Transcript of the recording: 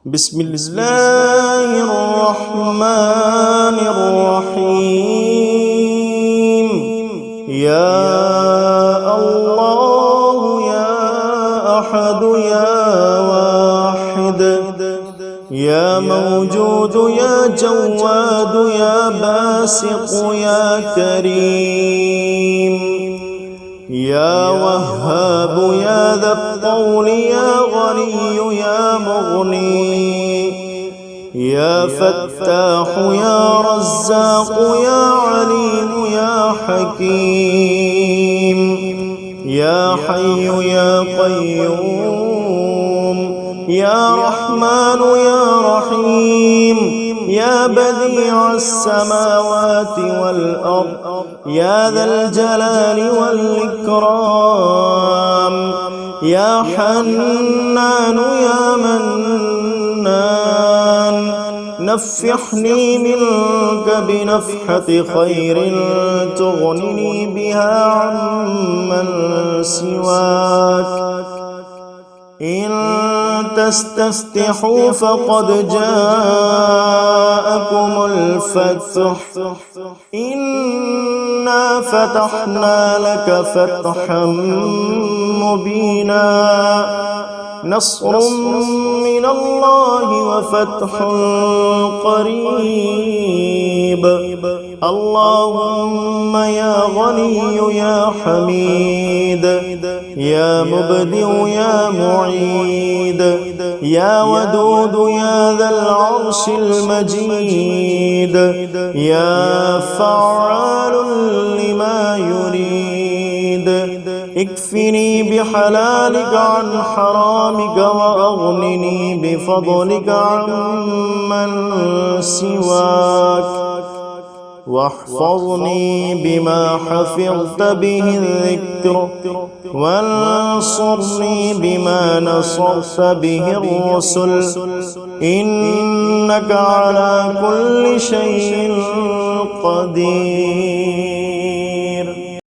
بسم الله الرحمن الرحيم. يا الله يا أحد يا واحد، يا موجود يا جواد يا باسق يا كريم، يا وهاب يا ذا الطول يا غني يا مغني، يا فتاح يا رزاق يا عليم يا حكيم، يا حي يا قيوم، يا رحمن يا رحيم، يا بديع السماوات والأرض، يا ذا الجلال والإكرام، يا حنان يا منان، نفحني منك بنفحة خير تغنني بها عمن سواك. إن تستفتحوا فقد جاءكم الفتح، إنا فتحنا لك فتحا مبينا، نصر من الله وفتح قريب. اللهم يا غني يا حميد، يا مبدئ يا معيد، يا ودود يا ذا العرش المجيد، يا فعال لما يريد، اكفني بحلالك عن حرامك وأغنني بفضلك عمن سواك، واحفظني بما حفظت به الذكر، وانصرني بما نصرت به الرسل، إنك على كل شيء قدير.